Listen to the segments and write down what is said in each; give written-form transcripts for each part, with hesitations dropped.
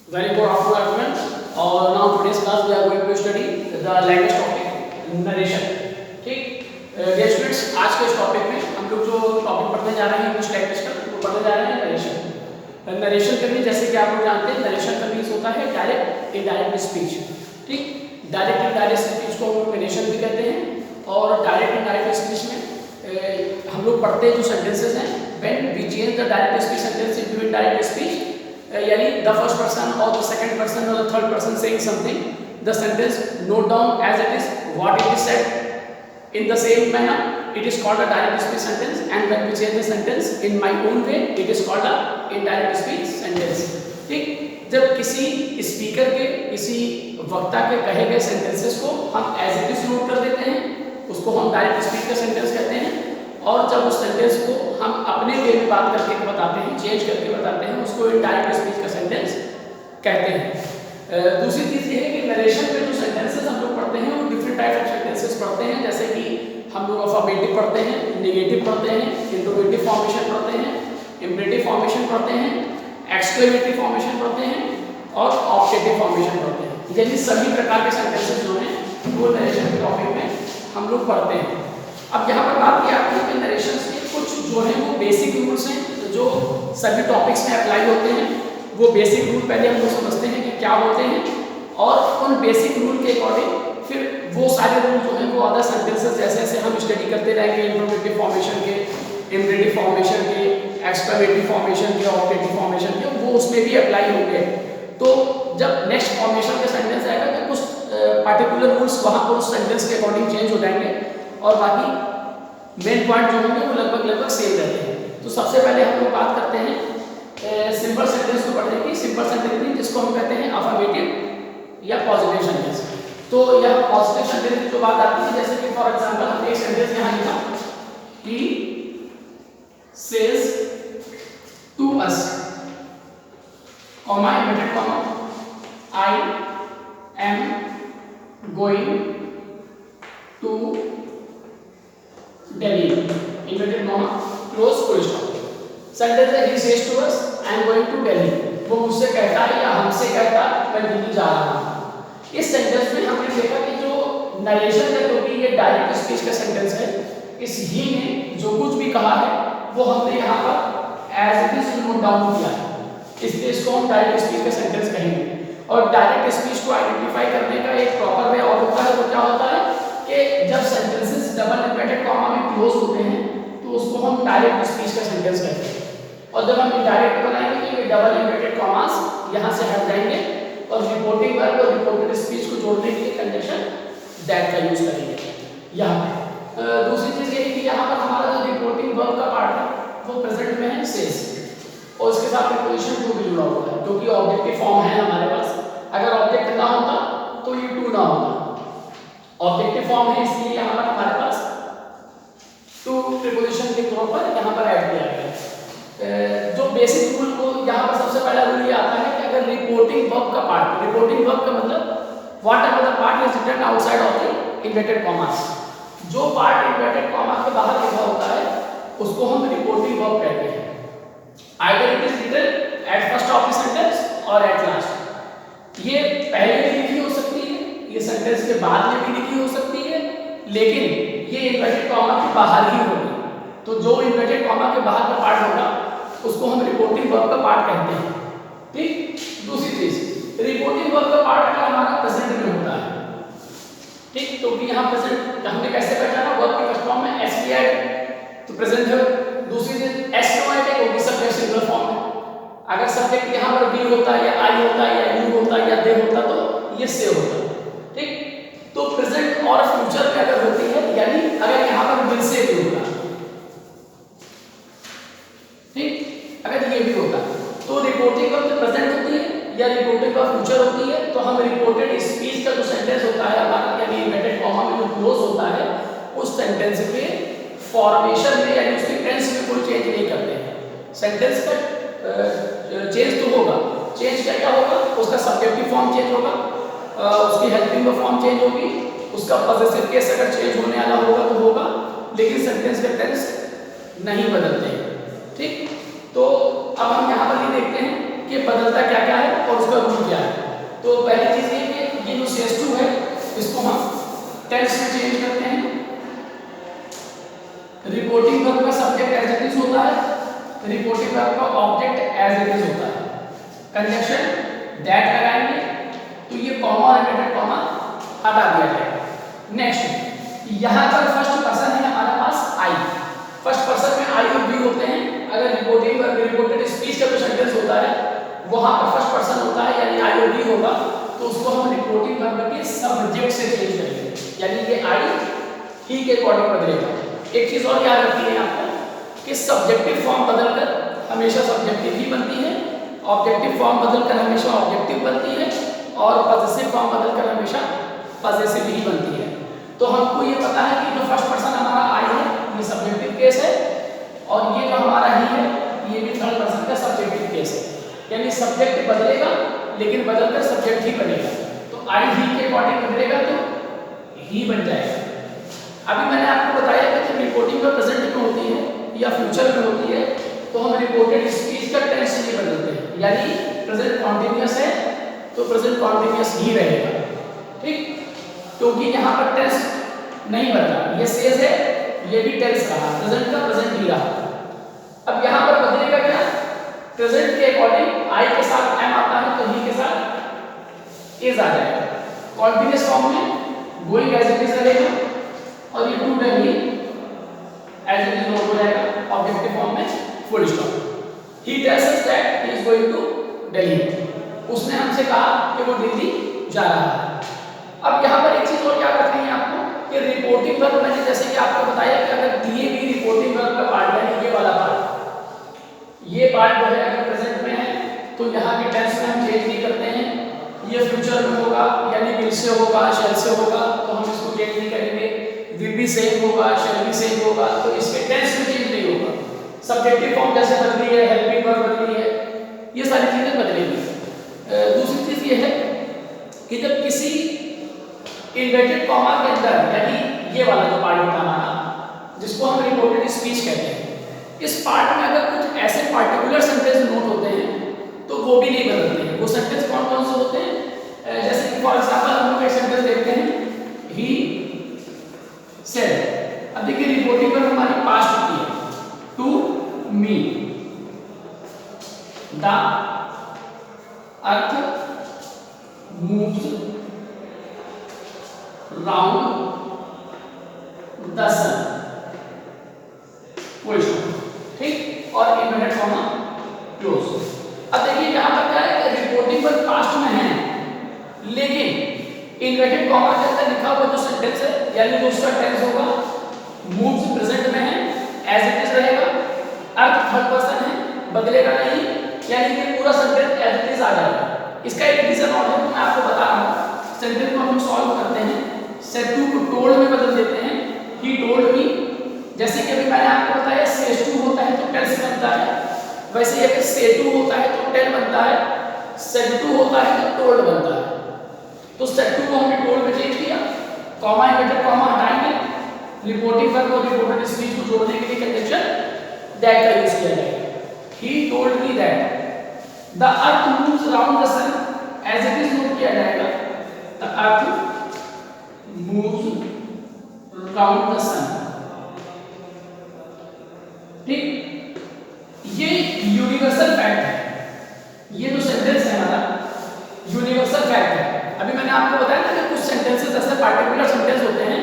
Very good afternoon, everyone. Now today's class we are going to study the language topic narration. ठीक, dear students, आज के इस topic में हम लोग जो टॉपिक पढ़ने जा रहे हैं इंग्लिश लैंग्वेज का, वो पढ़ने जा रहे हैं नरेशन। नरेशन का मीन जैसे कि आप लोग जानते हैं, नरेशन का मीन्स होता है डायरेक्ट इनडायरेक्ट स्पीच। ठीक, डायरेक्ट इनडायरेक्ट स्पीच को हम लोग नरेशन भी कहते हैं। और डायरेक्ट इनडायरेक्ट स्पीच में हम लोग पढ़ते हैं जो सेंटेंसेस हैं, when we change the direct speech sentence into indirect speech, यानी द फर्स्ट पर्सन और द सेकंड पर्सन और the third person saying something, the sentence note down as it is what it is said in the same manner, it is called a direct speech sentence. And when we change the sentence in my own way, it is called a indirect speech sentence. ठीक, जब किसी speaker के, किसी वक्ता के कहे गए sentences को हम एज इट इज नोट कर देते हैं, उसको हम डायरेक्ट स्पीच का सेंटेंस कहते हैं। और जब उस सेंटेंस को हम अपने वे में बात करके बताते हैं, चेंज करके बताते हैं, उसको इनडायरेक्ट स्पीच का सेंटेंस कहते हैं। दूसरी चीज़ ये है कि नरेशन में जो सेंटेंसेस हम लोग पढ़ते हैं वो डिफरेंट टाइप ऑफ सेंटेंसेस पढ़ते हैं। जैसे कि हम लोग अफर्मेटिव पढ़ते हैं, नेगेटिव पढ़ते हैं, इंट्रोगेटिव फॉर्मेशन पढ़ते हैं, इम्परेटिव फॉर्मेशन पढ़ते हैं, एक्सक्लेमेटिव फॉर्मेशन पढ़ते हैं और ऑब्जेक्टिव फॉर्मेशन पढ़ते हैं। यानी सभी प्रकार के सेंटेंसेस जो हैं वो नरेशन के टॉपिक में हम लोग पढ़ते हैं। अब यहाँ पर बात की आपने कि नरेशन के कुछ जो है वो बेसिक रूल्स हैं जो सभी टॉपिक्स में अप्लाई होते हैं। वो बेसिक रूल पहले हम लोग समझते हैं कि क्या होते हैं, और उन बेसिक रूल के अकॉर्डिंग फिर वो सारे रूल जो हैं वो अदर सेंटेंसेस जैसे जैसे हम स्टडी करते रहेंगे, इंट्रोगेटिव फॉर्मेशन के, इम्परेटिव फॉर्मेशन के, एक्सक्लेमेटिव फॉर्मेशन के, ऑब्जेक्टिव फॉर्मेशन के, वो उसमें भी अप्लाई होंगे। तो जब नेक्स्ट फॉर्मेशन का सेंटेंस आएगा तो कुछ पार्टिकुलर रूल्स वहाँ पर उस सेंटेंस के अकॉर्डिंग चेंज हो जाएंगे, और बाकी मेन पॉइंट जो होंगे वो लगभग सेम रहते हैं। तो सबसे पहले हम लोग बात करते हैं सिंपल सेंटेंस को पढ़ने की। सिंपल सेंटेंस जिसको हम कहते हैं अफर्मेटिव या पॉजिटिव सेंटेंस। तो यह पॉजिटिव सेंटेंस की जो बात आती है, जैसे कि फॉर एग्जांपल हमने एक सेंटेंस यहाँ लिखा, he says to us, comma inverted comma, I am going to Delhi, inverted comma, close full stop। Sentence है he says to us, I am going to Delhi। वो मुझसे कहता है या हमसे कहता है मैं दिल्ली जा रहा हूँ। इस सेंटेंस में हमने देखा कि जो नरेशन है, क्योंकि ये डायरेक्ट स्पीच का सेंटेंस है, इस ही ने जो कुछ भी कहा है वो हमने यहाँ पर as it is note down किया है, इसलिए इसको हम डायरेक्ट स्पीच का सेंटेंस कहेंगे। और डायरेक्ट स्पीच को आइडेंटिफाई करने का एक प्रॉपर वे और होता है। वो क्या होता है कि जब सेंटेंसेस डबल इन्वर्टेड कॉमा में क्लोज होते हैं तो उसको हम डायरेक्ट स्पीच का सेंटेंस कहते हैं। और जब हम इनडायरेक्ट बनाएंगे तो ये डबल इन्वर्टेड कॉमास यहाँ से हट जाएंगे और रिपोर्टिंग वर्ब और रिपोर्टेड स्पीच को जोड़ने के लिए कंजंक्शन दैट का यूज करेंगे यहाँ पे। दूसरी चीज़ ये है कि यहाँ पर हमारा जो रिपोर्टिंग वर्ब का पार्ट है वो प्रेजेंट में है सेज, और इसके साथ प्रीपोजिशन टू भी जुड़ा हुआ है, क्योंकि ऑब्जेक्टिव फॉर्म है हमारे पास। अगर ऑब्जेक्ट ना होता तो ये टू ना होता। ऑब्जेक्टिव फॉर्म है इसलिए यहाँ पर हमारे पास टू प्रीपोजिशन के तौर पर यहाँ पर ऐड किया गया है। जो बेसिक रूल को यहाँ पर सबसे पहला रूल ये आता है कि अगर रिपोर्टिंग वर्ब का पार्ट, रिपोर्टिंग वर्ब का मतलब whatever the part is written outside of the inverted commas, जो पार्ट इन्वर्टेड कॉमा के बाहर लिखा होता है उसको हम रिपोर्टिंग वर्ब कहते हैं। Either it is written at first of the sentence और एट लास्ट। ये पहले भी लिखी हो सकती है, ये सेंटेंस के बाद में भी लिखी हो सकती है, लेकिन ये इन्वर्टेड कॉमा के बाहर ही होगी। तो जो इन्वर्टेड कॉमा के बाहर का पार्ट होगा उसको हम रिपोर्टिंग वर्ब का पार्ट कहते हैं। ठीक, दूसरी चीज, रिपोर्टिंग वर्ब का पार्ट अगर हमारा प्रेजेंट में होता है, ठीक, तो भी यहाँ प्रेजेंट हमने कैसे पहचाना, वर्ब के फर्स्ट फॉर्म में एस पी ऐड तो प्रेजेंट है। दूसरी चीज एस नो ऐड है क्योंकि सब्जेक्ट सिंगुलर फॉर्म है। अगर सब्जेक्ट यहाँ पर बी होता है या आई होता है या यू होता है या दे होता तो ये से होता। ठीक, तो प्रेजेंट और फ्यूचर में अगर होती है, यानी अगर यहाँ पर विल से भी होता, ठीक, अगर ये भी होता तो रिपोर्टिंग वर्ब प्रेजेंट होती है या रिपोर्टिंग वर्ब फ्यूचर होती है, तो हम रिपोर्टेड स्पीच का जो सेंटेंस होता है हमारा, यानी इन्वर्टेड कॉमा में जो क्लोज होता है, उस सेंटेंस के फॉर्मेशन में यानी उसके टेंस में कोई चेंज नहीं करते हैं। सेंटेंस का चेंज तो होगा, चेंज क्या होगा, उसका सब्जेक्टिव फॉर्म चेंज होगा, उसकी हेल्पिंग फॉर्म चेंज होगी, उसका पॉजेसिव केस अगर चेंज होने वाला होगा तो होगा, लेकिन सेंटेंस के टेंस नहीं बदलते हैं। ठीक, तो अब हम यहाँ पर ये देखते हैं कि बदलता क्या क्या है और उसका रूल तो पहली चीज ये कि ये जो CS2 है इसको हम टेंस में चेंज करते हैं। रिपोर्टिंग वर्ब का सब्जेक्ट एज इट इज होता है, रिपोर्टिंग वर्ब का ऑब्जेक्ट एज इट इज होता है। कंजक्शन दैट लगाएंगे तो ये कॉमा और इनवर्टेड कॉमा हटा दिया जाएगा। नेक्स्ट यहाँ पर फर्स्ट पर्सन है हमारे पास आई, फर्स्ट पर्सन में आई और बी होते हैं। अगर रिपोर्टिंग वर्ब रिपोर्टेड स्पीच का जो सेंटेंस होता है वहां पर फर्स्ट पर्सन होता है यानी आई और बी होगा, तो उसको हम रिपोर्टिंग वर्ब के सब्जेक्ट से चेंज करेंगे, यानी ये आई ही के अकॉर्डिंग बदलेगा। एक चीज और याद रखनी है आपको कि सब्जेक्टिव फॉर्म बदलकर हमेशा सब्जेक्टिव ही बनती है, ऑब्जेक्टिव फॉर्म बदलकर हमेशा ऑब्जेक्टिव बनती है और पॉसेसिव फॉर्म बदलकर हमेशा पॉसेसिव ही बनती है। तो हमको ये पता है कि जो फर्स्ट पर्सन हमारा आई है ये सब्जेक्टिव केस है और ये जो हमारा ही है ये भी थर्ड पर्सन का सब्जेक्टिव केस है, यानी सब्जेक्ट बदलेगा लेकिन बदलकर सब्जेक्ट ही बनेगा। तो आई ही के अकॉर्डिंग बदलेगा तो ही बन जाएगा। अभी मैंने आपको बताया कि जब रिपोर्टिंग का प्रेजेंट में होती है या फ्यूचर में होती है तो हम रिपोर्टेड स्पीच का टेंस नहीं बदलते हैं, यानी प्रेजेंट कॉन्टिन्यूअस है तो प्रेजेंट कॉन्टिन्यूअस ही रहेगा, ठीक, क्योंकि यहाँ पर टेंस नहीं बदला, ये सेज है ये भी टेंस रहा, प्रेजेंट का प्रेजेंट ही रहा। अब यहाँ पर बदलेगा क्या, प्रेजेंट के अकॉर्डिंग आई के साथ एम आता है तो ही के साथ इज आ जाएगा। कॉन्टिन्यूअस फॉर्म में गोइंग एज इट इज रहेगा और ये to done he as it is note हो जाएगा। ऑब्जेक्टिव फॉर्म में full stop. He tells us that he is going to Delhi, उसने हमसे कहा कि वो दिल्ली जा रहा है। अब यहाँ पर एक चीज और याद रखनी है आपको कि रिपोर्टिंग वर्ब मैंने जैसे कि आपको बताया कि अगर दिए भी रिपोर्टिंग वर्ब का पार्ट है ये वाला पार्ट, ये पार्ट जो है अगर प्रेजेंट में है तो यहाँ के टेंस में हम चेंज नहीं करते हैं, ये फ्यूचर में होगा यानी विल से होगा शैल से होगा तो हम इसको चेंज नहीं करेंगे, विल बी सेम होगा शैल बी सेम होगा तो इसके टेंस में चेंज नहीं होगा। सब्जेक्टिव फॉर्म जैसे बदली है, हेल्पिंग वर्ब बदली है, ये सारी चीजें बदलेंगी। दूसरी चीज ये है कि जब किसी इन्वर्टेड कॉमा के अंदर यानी ये वाला जो पार्ट होता है हमारा जिसको हम रिपोर्टेड स्पीच कहते हैं, इस पार्ट में अगर कुछ ऐसे पार्टिकुलर सेंटेंस नोट होते हैं तो वो भी नहीं बदलते हैं। वो सेंटेंस कौन कौन से होते हैं, जैसे कि फॉर एग्जांपल हम लोग एक सेंटेंस देखते हैं ही सेड। अब देखिए रिपोर्टिंग पर हमारी पास्ट होती है to me, the earth moves round the sun, full stop, ठीक, और इनवर्टेड कॉमा क्लोज। अब देखिए यहां पर क्या है कि रिपोर्टिंग पर पास्ट में है लेकिन इनवर्टेड कॉमा के अंदर लिखा हुआ जो सेंटेंस है यानी जो उसका टेंस होगा मूव्स प्रेजेंट में है, एज इट इज रहेगा, अर्थ थर्ड पर्सन है बदलेगा नहीं, यानी कि पूरा सेंटेंस एज इट इज आ जाएगा। इसका एक रीजन और है मैं आपको बता रहा हूं। सेंटेंस को हम सॉल्व करते हैं, सेड टू को टोल्ड में बदल देते हैं, ही टोल्ड मी। जैसे कि अभी मैंने आपको बताया सेज टू होता है तो टेल से बनता है, वैसे ही अगर से टू होता है तो टेल बनता है, सेड टू होता है तो टोल्ड बनता है। तो सेड टू को हमने टोल्ड में चेंज किया, कॉमा इनवर्टेड कॉमा हटाएंगे, रिपोर्टिंग वर्ब और रिपोर्टेड स्पीच को जोड़ने के लिए कंजंक्शन दैट का यूज किया जाएगा। He told me that the earth moves around the sun, as it is note किया जाएगा the earth moves around the sun, ठीक। ये यूनिवर्सल फैक्ट है, ये जो सेंटेंस है हमारा यूनिवर्सल फैक्ट है। अभी मैंने आपको बताया ना कि कुछ सेंटेंसेस ऐसे पार्टिकुलर सेंटेंस होते हैं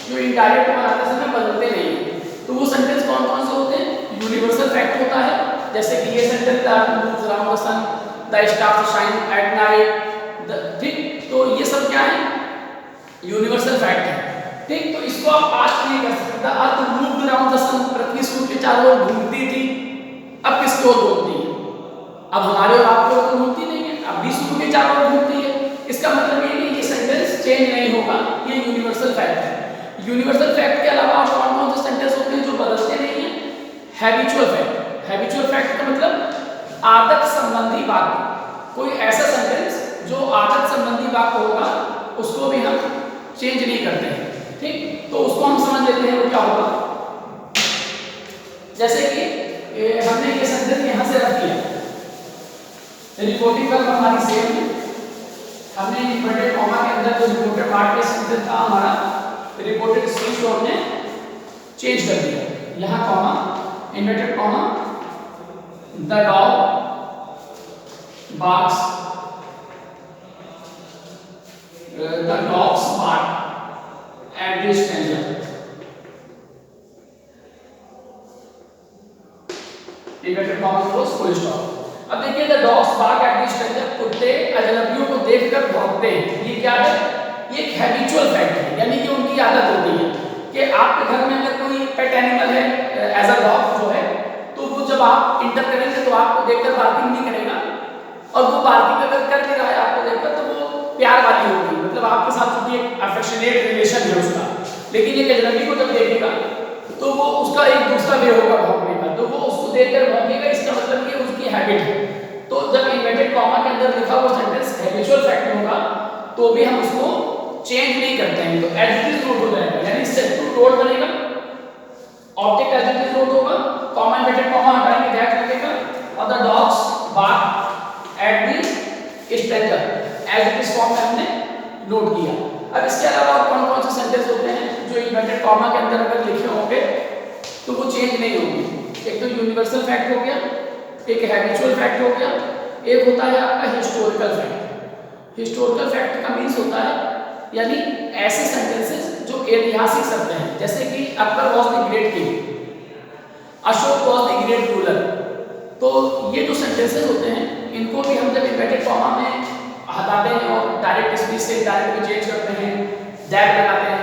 जो इनडायरेक्ट बनाते समय बदलते नहीं हैं, तो वो सेंटेंस कौन कौन से होते हैं, यूनिवर्सल फैक्ट होता है। जैसे कि ये sentence the earth moves around the sun, the stars shine at night, ठीक, तो ये सब क्या है, यूनिवर्सल फैक्ट है, ठीक। तो इसको आप पास्ट नहीं कर सकते। The earth moved around the sun, पृथ्वी सूर्य के चारों ओर घूमती थी, अब किसके ओर घूमती है, अब हमारे और आपके ओर घूमती नहीं है, अब भी सूर्य के चारों ओर घूमती है। इसका मतलब ये नहीं, ये सेंटेंस चेंज नहीं होगा, ये यूनिवर्सल फैक्ट है। यूनिवर्सल फैक्ट के अलावा कौन कौन से सेंटेंस होते हैं जो बदलते नहीं है, हैबिचुअल फैक्ट। हैबिचुअल फैक्ट का मतलब आदत संबंधी वाक्य, कोई ऐसा सेंटेंस जो आदत संबंधी वाक्य होगा उसको भी हम चेंज नहीं करते हैं, ठीक। तो उसको हम समझ लेते हैं वो क्या होगा। जैसे कि हमने ये सेंटेंस यहां से रख दिया, रिपोर्टिंग वर्ब हमारी सेम है, इन्वर्टेड कॉमा के अंदर जो रिपोर्टेड पार्ट के सेंटेंस था हमारा रिपोर्टेड स्पीच को हमने चेंज कर दिया। यहाँ comma inverted comma the dog barks the dogs bark at the stranger। Inverted comma close full stop. अब देखिए the dogs bark at the stranger, कुत्ते अजनबियों को देखकर भौंकते हैं। ये क्या है? ये एक हैबिचुअल फैक्ट है, यानी कि उनकी आदत होती है कि आपके घर में अगर कोई पेट एनिमल है एज अ डॉग जो है, तो वो जब आप इंटर करेंगे तो आपको देखकर बार्किंग नहीं करेगा, और वो बार्किंग अगर कर भी रहा है आपको देखकर तो वो प्यार वाली होगी, मतलब आपके साथ क्योंकि एक अफेक्शनेट रिलेशन है उसका। लेकिन ये अजनबी को जब देखेगा तो वो उसका एक दूसरा वे होगा भौंकने का, तो वो उसको देखकर भौंकेगा, इसका मतलब ये उसकी हैबिट है। तो जब इन्वर्टेड कॉमा के अंदर लिखा हुआ सेंटेंस हैबिचुअल फैक्ट होगा तो भी हम उसको चेंज नहीं करते हैं, तो एज इट इज नोट हो जाएगा, यानी सेट टू टोल्ड बनेगा, object as it is note होगा, कॉमा इन्वर्टेड कॉमा हटाएंगे दैट लगेगा, और the dogs bark at the stranger as it is form में हमने नोट किया। अब इसके अलावा और कौन कौन से सेंटेंस होते हैं जो इन्वर्टेड कॉमा के अंदर अगर लिखे होंगे तो वो चेंज नहीं होंगे? एक तो यूनिवर्सल फैक्ट हो गया, एक हैबिचुअल फैक्ट हो गया, एक होता है आपका हिस्टोरिकल फैक्ट। हिस्टोरिकल फैक्ट का मीन्स होता है यानी ऐसे सेंटेंसेस जो ऐतिहासिक शब्द हैं, जैसे कि Akbar was the great king, Ashok was the great ruler. तो ये जो सेंटेंसेस होते हैं इनको भी हम जब इन्वर्टेड कॉमा में हटाते हैं और डायरेक्ट स्पीच से डायरेक्ट भी चेंज करते हैं, दैट लगाते हैं,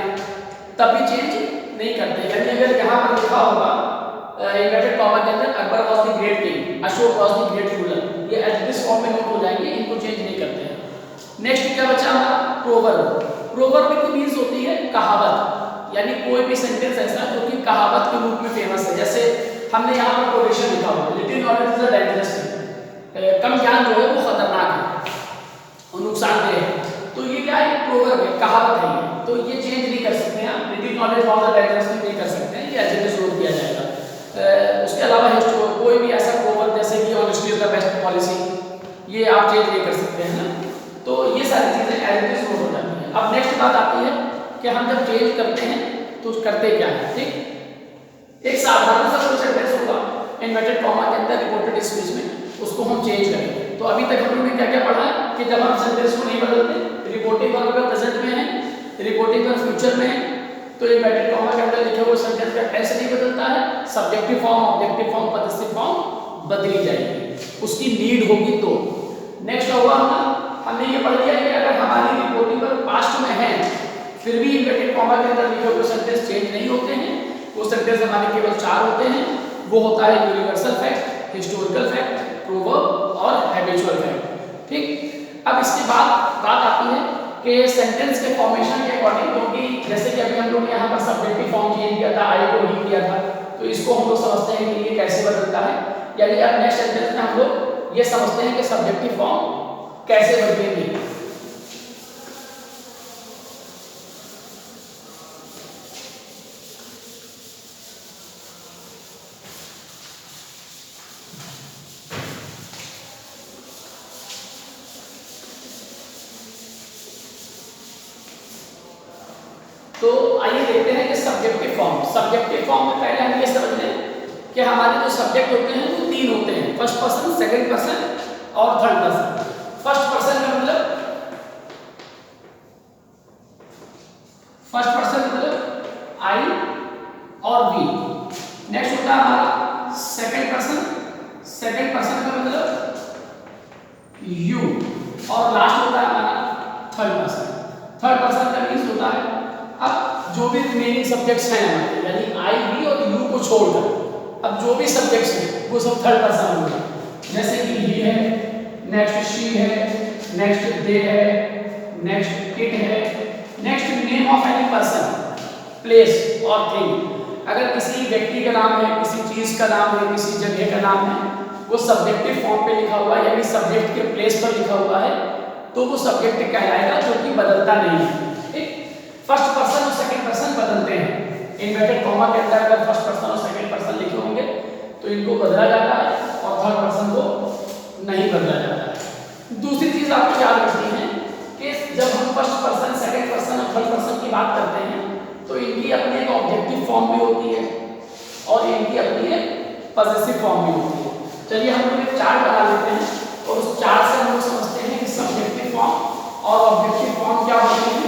तब भी चेंज नहीं करते। यानी अगर यहाँ पर लिखा होगा इन्वर्टेड कॉमा के अंदर Akbar was the great king, Ashok was the great ruler, ये एज दिस फॉर्म में नोट हो जाएंगे, इनको चेंज नहीं करते हैं। नेक्स्ट क्या बचा हमारा? प्रोवर्ब। प्रोवर्ब की मीन्स होती है कहावत, यानी कोई भी सेंटेंस ऐसा जो कि कहावत के रूप में फेमस है। जैसे हमने यहाँ पर कोटेशन लिखा हुआ है, little knowledge is a dangerous thing, कम ज्ञान जो है वो खतरनाक है और नुकसानदेह है। तो ये क्या है? प्रोवर्ब है, कहावत है ये, तो ये चेंज नहीं कर सकते हैं आप। Little knowledge was a dangerous thing नहीं कर सकते हैं, ये एज इट इज नोट किया जाएगा। उसके अलावा कोई भी ऐसा प्रोवर्ब जैसे कि honesty is the best policy, ये आप चेंज नहीं कर सकते हैं ना। तो ये सारी चीजें एज इट इज नोट हो जाती हैं। अब नेक्स्ट बात आती है कि हम जब चेंज करते हैं तो करते क्या है? ठीक, एक साधारण सा कोई सेंटेंस होगा इन्वर्टेड कॉमा के अंदर रिपोर्टेड स्पीच में, उसको हम चेंज करेंगे। तो अभी तक हम लोगों ने क्या क्या पढ़ा है कि जब हम सेंटेंस को नहीं बदलते, रिपोर्टिंग वर्ब अगर प्रेजेंट में है, रिपोर्टिंग वर्ब फ्यूचर में है, तो इन्वर्टेड कॉमा के अंदर लिखे हुए सेंटेंस का टेंस नहीं बदलता है, सब्जेक्टिव फॉर्म, ऑब्जेक्टिव फॉर्म, पदस्थित फॉर्म बदली जाएगी, उसकी नीड होगी तो। नेक्स्ट होगा हमने ये पढ़ लिया है कि अगर हमारी रिपोर्टिंग वर्ब पास्ट में है फिर भी इन्वर्टेड कॉमा के अंदर लिखे हुए सेंटेंस चेंज नहीं होते हैं, वो सेंटेंस हमारे केवल 4 होते हैं। वो होता है universal fact, historical fact, proverb और हैबिचुअल फैक्ट। ठीक, अब इसके बाद बात आती है कि सेंटेंस के फॉर्मेशन के अकॉर्डिंग, क्योंकि जैसे कि अभी हम लोग यहाँ पर सब्जेक्टिव फॉर्म चेंज किया था, आई को ही किया था, तो इसको हम लोग समझते हैं कि ये कैसे बदलता है। यानी अब नेक्स्ट सेंटेंस में हम लोग ये समझते हैं कि सब्जेक्टिव फॉर्म कैसे बदलेंगे। तो आइए देखते हैं कि सब्जेक्टिव फॉर्म में पहले हम ये समझ लें कि हमारे जो सब्जेक्ट होते हैं वो 3 होते हैं, फर्स्ट पर्सन, सेकंड पर्सन और थर्ड पर्सन। फर्स्ट पर्सन का मतलब आई और वी। नेक्स्ट होता है हमारा सेकंड पर्सन का मतलब यू, और लास्ट होता है हमारा थर्ड पर्सन का मीन्स होता है अब जो भी रिमेनिंग सब्जेक्ट्स हैं हमारे, यानी आई, वी और यू को छोड़कर अब जो भी सब्जेक्ट्स हैं वो सब थर्ड पर्सन होंगे। जैसे कि ही है, नेक्स्ट शी है, नेक्स्ट दे है, नेक्स्ट इट है, next name of any person, place और थिंग। अगर किसी व्यक्ति का नाम है, किसी चीज का नाम है, किसी जगह का नाम है, वो सब्जेक्टिव फॉर्म पे लिखा हुआ है यानी सब्जेक्ट के प्लेस पर लिखा हुआ है, तो वो सब्जेक्ट कहलाएगा, जो कि बदलता नहीं है। ठीक, फर्स्ट पर्सन और सेकंड पर्सन बदलते हैं। इन्वर्टेड कॉमा के अंदर अगर फर्स्ट पर्सन और सेकंड पर्सन लिखे होंगे तो इनको बदला जाता है और थर्ड पर्सन को नहीं बदला जाता है। दूसरी चीज आपको याद रखनी है कि जब फॉर्म भी होती है और इनकी अपनी एक पॉजेसिव फॉर्म भी होती है। चलिए हम लोग एक चार्ट बना लेते हैं और उस चार्ट से हम लोग समझते हैं कि सब्जेक्टिव फॉर्म और ऑब्जेक्टिव फॉर्म क्या होती है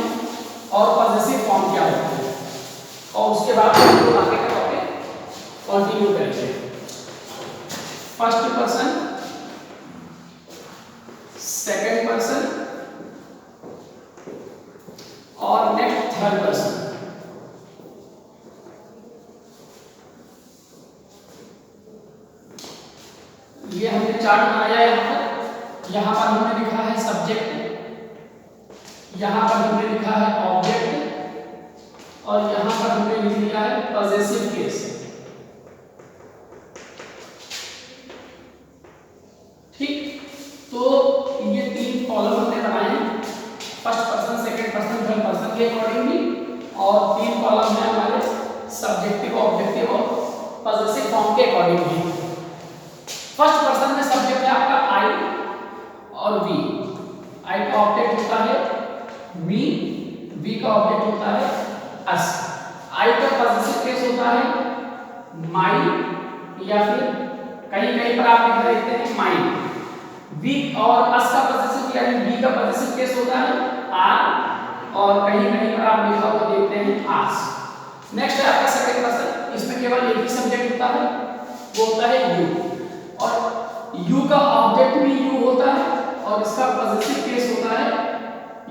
और पॉजेसिव फॉर्म क्या होती है, और उसके बाद हम लोग आगे का टॉपिक कंटिन्यू करेंगे। फर्स्ट पर्सन, सेकंड पर्सन और नेक्स्ट थर्ड पर्सन। ये हमने चार्ट बनाया है। यहाँ पर हमने लिखा है सब्जेक्ट, यहाँ पर हमने लिखा है ऑब्जेक्ट और यहाँ पर हमने लिख लिया है पॉजेसिव केस। ठीक, तो ये तीन कॉलम हमने बनाए हैं, first person, second person, third person के अकॉर्डिंगली, और तीन कॉलम है हमारे सब्जेक्टिव, ऑब्जेक्टिव और पॉजेसिव फॉर्म के अकॉर्डिंगली। फर्स्ट पर्सन में सब्जेक्ट है आपका आई और वी। आई का ऑब्जेक्ट होता है मी, वी का ऑब्जेक्ट होता है अस। आई का पॉजेसिव केस होता है माई या फिर कहीं कहीं पर आप लिख देते हैं माइन। वी और अस का पॉजेसिव यानी बी का पॉजेसिव केस होता है आर, और कहीं कहीं पर आप लिखा हुआ देखते हैं आस। नेक्स्ट है आपका सेकंड पर्सन, इसमें केवल एक ही सब्जेक्ट होता है, वो होता है यू, और यू का ऑब्जेक्ट भी यू होता है और इसका पॉजेसिव केस होता है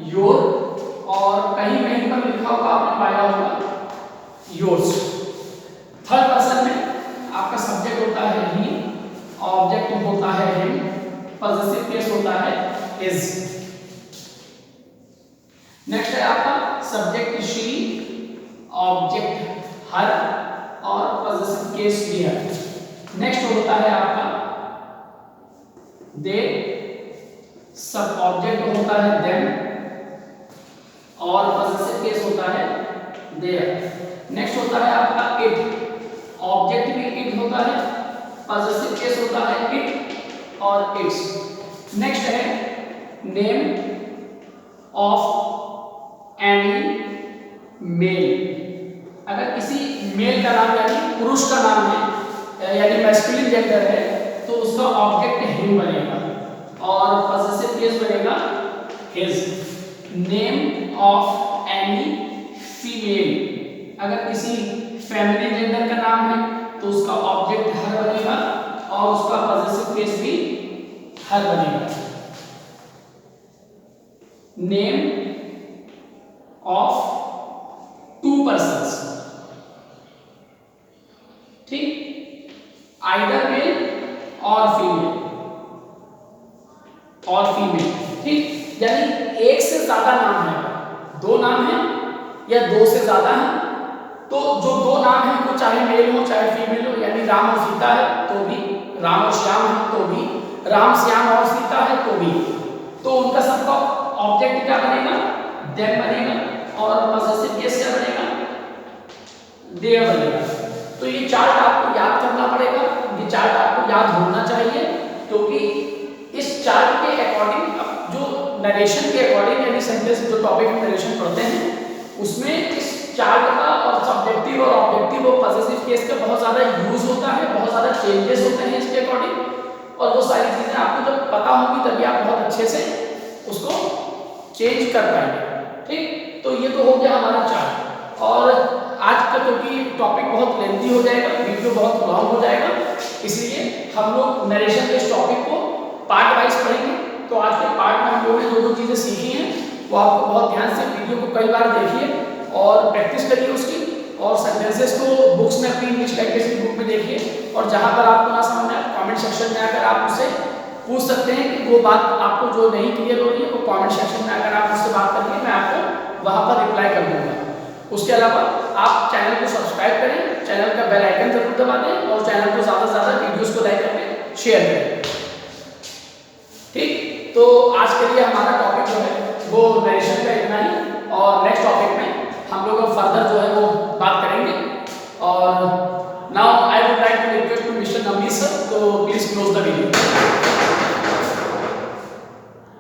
योर, और कहीं कहीं पर लिखा होगा आपने पाया होगा योर्स। थर्ड पर्सन में आपका सब्जेक्ट होता है ही, ऑब्जेक्ट होता है हिम, पॉजेसिव केस होता है इज। नेक्स्ट है आपका सब्जेक्ट शी, ऑब्जेक्ट हर और पॉजेसिव केस देयर। नेक्स्ट होता है आपका दे, सब ऑब्जेक्ट होता है देम और पॉजेसिव केस होता है देयर। नेक्स्ट होता है आपका इट, ऑब्जेक्ट भी इट होता है, पॉजेसिव केस होता है इट और इट्स। नेक्स्ट है नेम ऑफ एनी मेल, अगर किसी मेल का नाम यानी पुरुष का नाम है यानी मैस्कुलिन जेंडर है तो उसका ऑब्जेक्ट हिम बनेगा और पॉजेसिव केस बनेगा his. Name of any female, अगर किसी फेमिनिन जेंडर का नाम है तो उसका ऑब्जेक्ट हर बनेगा और उसका पॉजेसिव केस भी हर बनेगा। नेम ऑफ टू पर्सन्स, ठीक, आइदर मेल और फीमेल और फीमेल, ठीक, यानी एक से ज्यादा नाम है, दो नाम है या दो से ज्यादा है, तो जो दो नाम है वो चाहे मेल हो चाहे फीमेल हो, यानी राम और सीता है तो भी, राम और श्याम है तो भी, राम श्याम और सीता है तो भी, तो उनका सबका ऑब्जेक्ट क्या बनेगा, देम बनेगा और पॉजेसिव केस क्या बनेगा, देयर बनेगा। तो ये चार्ट आपको याद करना पड़ेगा, ये चार्ट आपको याद होना चाहिए, क्योंकि इस चार्ट के अकॉर्डिंग जो नरेशन के अकॉर्डिंग यानी सेंटेंस जो टॉपिक में नरेशन पढ़ते हैं उसमें इस चार्ट का और सब्जेक्टिव और ऑब्जेक्टिव और पॉजेसिव केस का बहुत ज़्यादा यूज होता है, बहुत ज़्यादा चेंजेस होते हैं इसके अकॉर्डिंग, और वो सारी चीज़ें आपको जब पता होंगी तभी आप बहुत अच्छे से उसको चेंज कर पाएंगे। ठीक, तो ये तो हो गया हमारा चार्ट, और आज का क्योंकि टॉपिक बहुत लेंथी हो जाएगा, वीडियो बहुत लॉन्ग हो जाएगा, इसलिए हम लोग नरेशन के इस टॉपिक को पार्ट वाइज पढ़ेंगे। तो आज के पार्ट में हम लोगों ने जो चीज़ें सीखी हैं वो आपको बहुत ध्यान से वीडियो को कई बार देखिए और प्रैक्टिस करिए उसकी, और सेंटेंसेस को बुक्स में अपनी इंग्लिश लैंग्वेज की बुक में देखिए, और जहाँ पर आपको ना समझ में आए कॉमेंट सेक्शन में आकर आप उससे पूछ सकते हैं कि वो बात आपको जो नहीं क्लियर हो रही है वो कॉमेंट सेक्शन में आकर आप उससे बात करिए, मैं आपको वहाँ पर रिप्लाई कर दूँगा। उसके अलावा आप चैनल को सब्सक्राइब करें, चैनल का बेल आइकन जरूर दबा दें और चैनल को ज़्यादा से ज़्यादा वीडियोस को लाइक करके शेयर करें। ठीक, तो आज के लिए हमारा टॉपिक जो है वो नरेशन का इतना ही, और नेक्स्ट टॉपिक में हम लोग फर्दर जो है वो बात करेंगे। और now I would like to request to mister Navneet sir, तो प्लीज क्लोज द वीडियो।